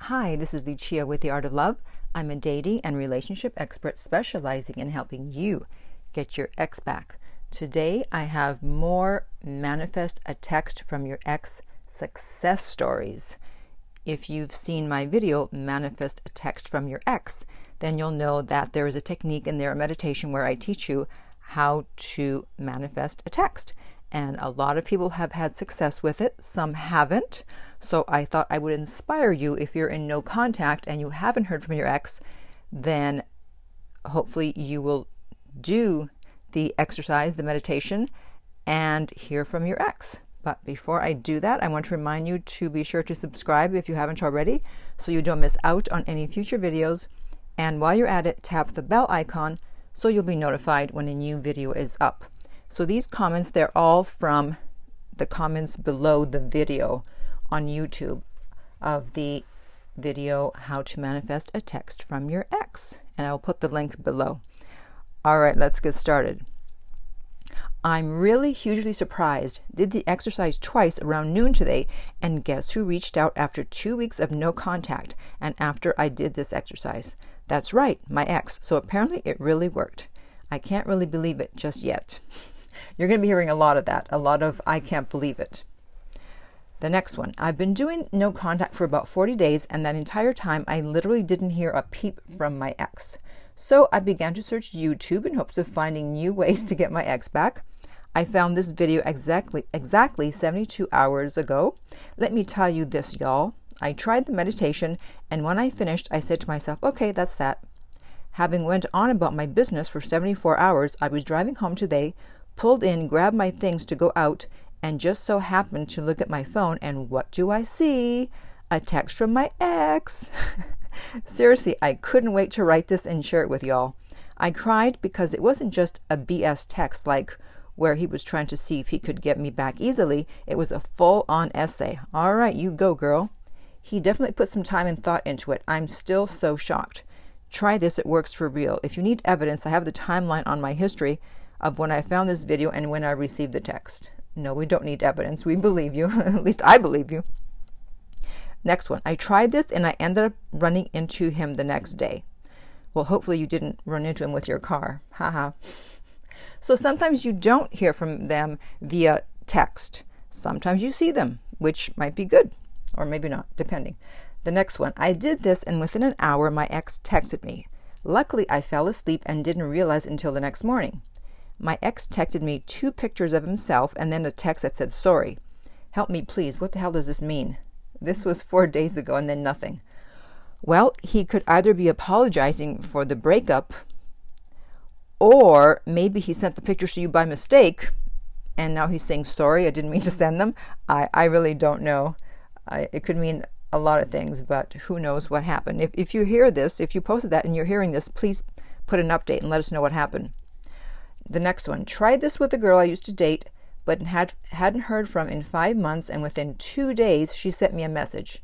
Hi, this is Lucia with The Art of Love. I'm a dating and relationship expert specializing in helping you get your ex back. Today, I have more Manifest a Text from Your Ex success stories. If you've seen my video, Manifest a Text from Your Ex, then you'll know that there is a technique in there, a meditation, where I teach you how to manifest a text. And a lot of people have had success with it. Some haven't. So I thought I would inspire you. If you're in no contact and you haven't heard from your ex, then hopefully you will do the exercise, the meditation, and hear from your ex. But before I do that, I want to remind you to be sure to subscribe if you haven't already, so you don't miss out on any future videos. And while you're at it, tap the bell icon so you'll be notified when a new video is up. So these comments, they're all from the comments below the video on YouTube of the video, How to Manifest a Text from Your Ex. And I'll put the link below. All right, let's get started. I'm really hugely surprised. Did the exercise twice around noon today, and guess who reached out after 2 weeks of no contact and after I did this exercise? That's right, my ex. So apparently it really worked. I can't really believe it just yet. You're going to be hearing a lot of that, a lot of I can't believe it. The next one, I've been doing no contact for about 40 days, and that entire time I literally didn't hear a peep from my ex. So I began to search YouTube in hopes of finding new ways to get my ex back. I found this video exactly 72 hours ago. Let me tell you this, y'all. I tried the meditation, and when I finished, I said to myself, okay, that's that. Having went on about my business for 74 hours, I was driving home today, pulled in, grabbed my things to go out, and just so happened to look at my phone, and what do I see? A text from my ex. Seriously, I couldn't wait to write this and share it with y'all. I cried because it wasn't just a BS text like where he was trying to see if he could get me back easily. It was a full-on essay. All right, you go, girl. He definitely put some time and thought into it. I'm still so shocked. Try this, it works for real. If you need evidence, I have the timeline on my history of when I found this video and when I received the text. No, we don't need evidence. We believe you. At least I believe you. Next one. I tried this and I ended up running into him the next day. Well, hopefully you didn't run into him with your car. Haha. So sometimes you don't hear from them via text. Sometimes you see them, which might be good or maybe not, depending. The next one. I did this and within an hour my ex texted me. Luckily, I fell asleep and didn't realize until the next morning. My ex texted me 2 pictures of himself and then a text that said, sorry. Help me, please. What the hell does this mean? This was 4 days ago and then nothing. Well, he could either be apologizing for the breakup, or maybe he sent the pictures to you by mistake and now he's saying, sorry, I didn't mean to send them. I really don't know. It could mean a lot of things, but who knows what happened. If you hear this, if you posted that and you're hearing this, please put an update and let us know what happened. The next one, tried this with a girl I used to date, but hadn't heard from in 5 months, and within 2 days, she sent me a message.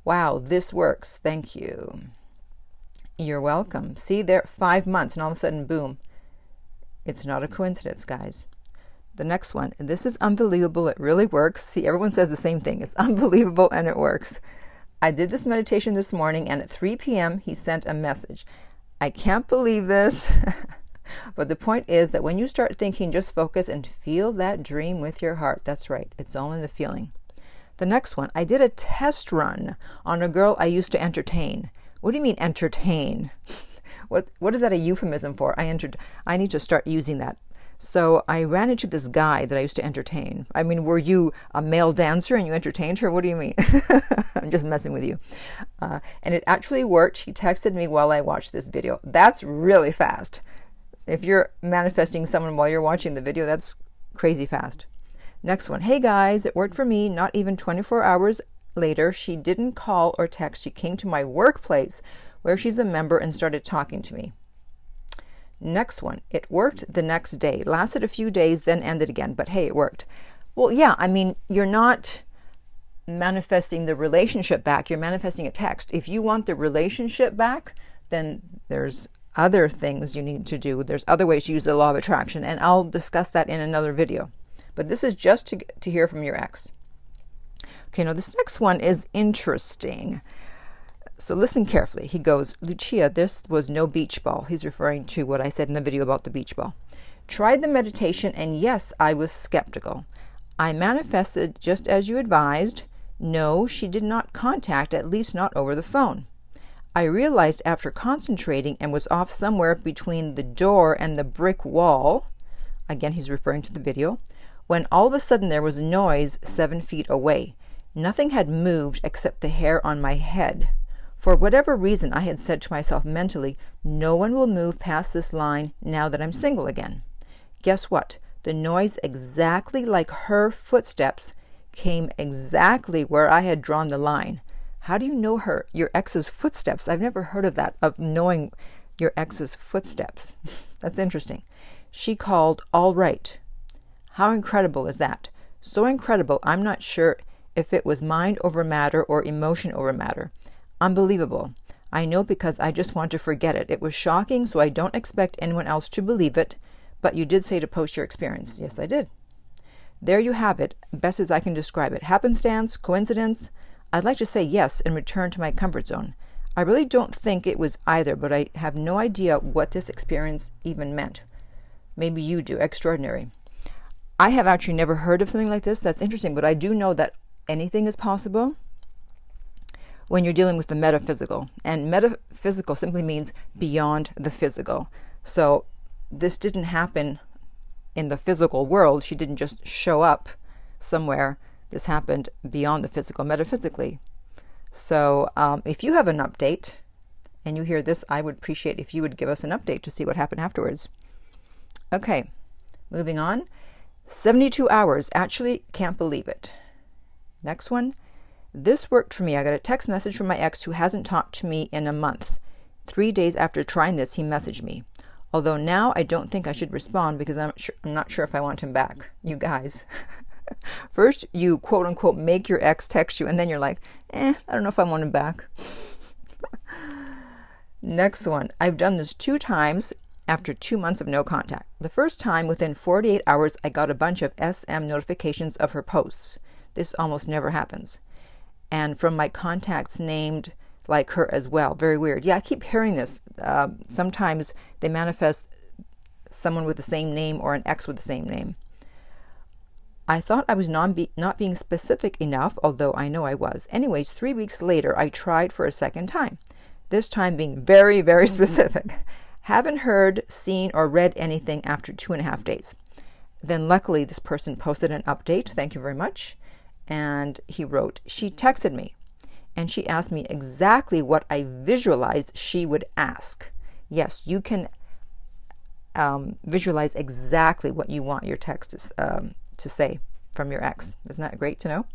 Wow, this works. Thank you. You're welcome. See, there, 5 months, and all of a sudden, boom. It's not a coincidence, guys. The next one, and this is unbelievable. It really works. See, everyone says the same thing. It's unbelievable, and it works. I did this meditation this morning, and at 3 p.m., he sent a message. I can't believe this. But the point is that when you start thinking, just focus and feel that dream with your heart. That's right. It's all in the feeling. The next one, I did a test run on a girl I used to entertain. What do you mean entertain? What is that a euphemism for? I need to start using that. So I ran into this guy that I used to entertain. I mean, were you a male dancer and you entertained her? What do you mean? I'm just messing with you. And it actually worked. She texted me while I watched this video. That's really fast. If you're manifesting someone while you're watching the video, that's crazy fast. Next one. Hey guys, it worked for me. Not even 24 hours later, she didn't call or text. She came to my workplace where she's a member and started talking to me. Next one. It worked the next day. Lasted a few days, then ended again. But hey, it worked. Well, yeah, I mean, you're not manifesting the relationship back. You're manifesting a text. If you want the relationship back, then there's other things you need to do. There's other ways to use the law of attraction, and I'll discuss that in another video. But this is just to hear from your ex. Okay, now this next one is interesting. So listen carefully. He goes, Lucia, this was no beach ball. He's referring to what I said in the video about the beach ball. Tried the meditation, and yes, I was skeptical. I manifested just as you advised. No, she did not contact, at least not over the phone. I realized after concentrating and was off somewhere between the door and the brick wall, again he's referring to the video, when all of a sudden there was noise 7 feet away. Nothing had moved except the hair on my head. For whatever reason, I had said to myself mentally, no one will move past this line now that I'm single again. Guess what? The noise, exactly like her footsteps, came exactly where I had drawn the line. How do you know your ex's footsteps? I've never heard of that, of knowing your ex's footsteps. That's interesting. She called, all right. How incredible is that? So incredible, I'm not sure if it was mind over matter or emotion over matter. Unbelievable. I know because I just want to forget it. It was shocking, so I don't expect anyone else to believe it. But you did say to post your experience. Yes, I did. There you have it, best as I can describe it. Happenstance? Coincidence? I'd like to say yes and return to my comfort zone. I really don't think it was either, but I have no idea what this experience even meant. Maybe you do. Extraordinary. I have actually never heard of something like this. That's interesting, but I do know that anything is possible when you're dealing with the metaphysical. And metaphysical simply means beyond the physical. So this didn't happen in the physical world. She didn't just show up somewhere. This happened beyond the physical, metaphysically. So if you have an update and you hear this, I would appreciate if you would give us an update to see what happened afterwards. Okay, moving on. 72 hours. Actually, can't believe it. Next one. This worked for me. I got a text message from my ex who hasn't talked to me in a month. 3 days after trying this, he messaged me. Although now I don't think I should respond because I'm not sure if I want him back. You guys. First, you quote unquote make your ex text you, and then you're like, I don't know if I want him back. Next one. I've done this 2 times after 2 months of no contact. The first time, within 48 hours, I got a bunch of SM notifications of her posts. This almost never happens. And from my contacts named like her as well. Very weird. Yeah, I keep hearing this. Sometimes they manifest someone with the same name or an ex with the same name. I thought I was not being specific enough, although I know I was. Anyways, 3 weeks later, I tried for a second time. This time being very, very specific. Haven't heard, seen, or read anything after 2.5 days. Then luckily, this person posted an update. Thank you very much. And he wrote, she texted me. And she asked me exactly what I visualized she would ask. Yes, you can visualize exactly what you want your text to say from your ex. Isn't that great to know?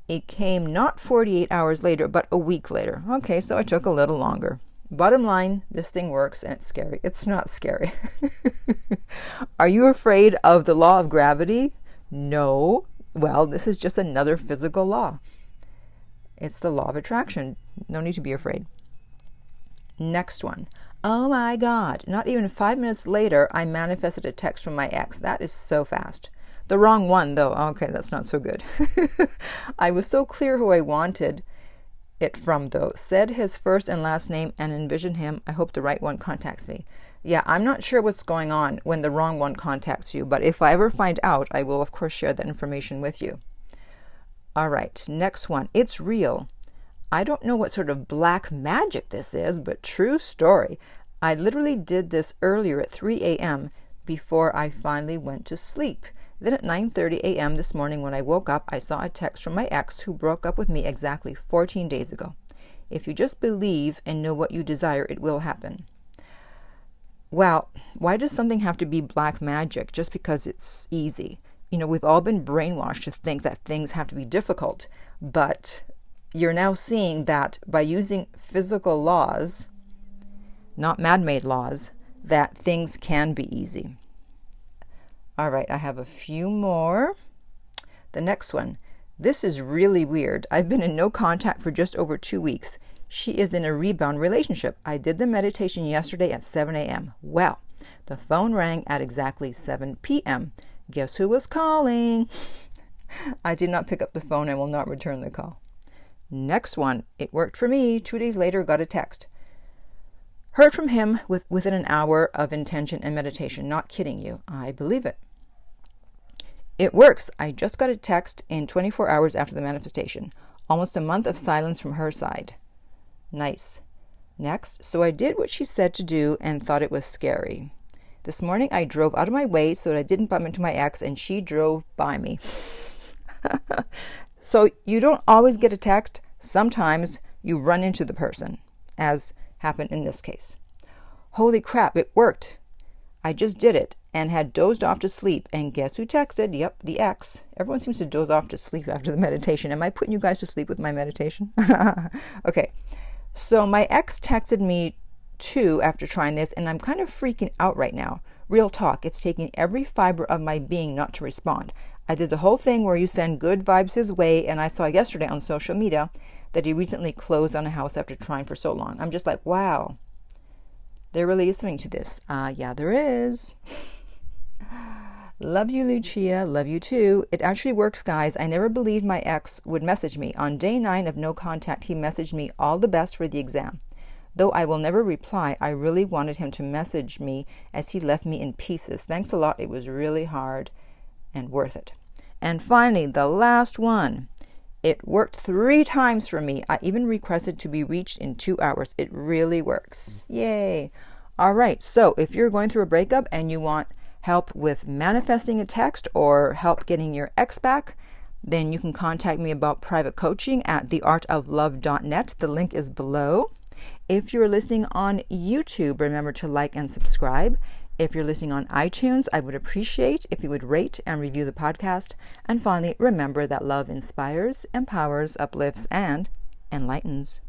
It came not 48 hours later, but a week later. Okay, so it took a little longer. Bottom line, this thing works and it's scary. It's not scary. Are you afraid of the law of gravity? No. Well, this is just another physical law. It's the law of attraction. No need to be afraid. Next one. Oh my God. Not even 5 minutes later, I manifested a text from my ex. That is so fast. The wrong one, though. Okay, that's not so good. I was so clear who I wanted it from, though. Said his first and last name and envisioned him. I hope the right one contacts me. Yeah, I'm not sure what's going on when the wrong one contacts you, but if I ever find out, I will, of course, share that information with you. All right, next one. It's real. I don't know what sort of black magic this is, but true story. I literally did this earlier at 3 a.m. before I finally went to sleep. Then at 9:30 a.m. this morning when I woke up, I saw a text from my ex who broke up with me exactly 14 days ago. If you just believe and know what you desire, it will happen. Well, why does something have to be black magic just because it's easy? You know, we've all been brainwashed to think that things have to be difficult, but you're now seeing that by using physical laws, not man-made laws, that things can be easy. All right, I have a few more. The next one. This is really weird. I've been in no contact for just over 2 weeks. She is in a rebound relationship. I did the meditation yesterday at 7 a.m. Well, the phone rang at exactly 7 p.m. Guess who was calling? I did not pick up the phone and will not return the call. Next one. It worked for me. 2 days later, got a text. Heard from him within an hour of intention and meditation. Not kidding you. I believe it. It works. I just got a text in 24 hours after the manifestation. Almost a month of silence from her side. Nice. Next, so I did what she said to do and thought it was scary. This morning I drove out of my way so that I didn't bump into my ex, and she drove by me. So you don't always get a text. Sometimes you run into the person, as happened in this case. Holy crap, it worked. I just did it and had dozed off to sleep. And guess who texted? Yep, the ex. Everyone seems to doze off to sleep after the meditation. Am I putting you guys to sleep with my meditation? Okay. So my ex texted me too after trying this, and I'm kind of freaking out right now. Real talk. It's taking every fiber of my being not to respond. I did the whole thing where you send good vibes his way, and I saw yesterday on social media that he recently closed on a house after trying for so long. I'm just like, wow. There really is something to this. Yeah, there is. Love you, Lucia. Love you too. It actually works, guys. I never believed my ex would message me. On day 9 of no contact, he messaged me all the best for the exam. Though I will never reply, I really wanted him to message me as he left me in pieces. Thanks a lot. It was really hard and worth it. And finally, the last one. It worked 3 times for me. I even requested to be reached in 2 hours. It really works. Yay. All right. So if you're going through a breakup and you want help with manifesting a text or help getting your ex back, then you can contact me about private coaching at theartoflove.net. The link is below. If you're listening on YouTube, remember to like and subscribe. If you're listening on iTunes, I would appreciate if you would rate and review the podcast. And finally, remember that love inspires, empowers, uplifts, and enlightens.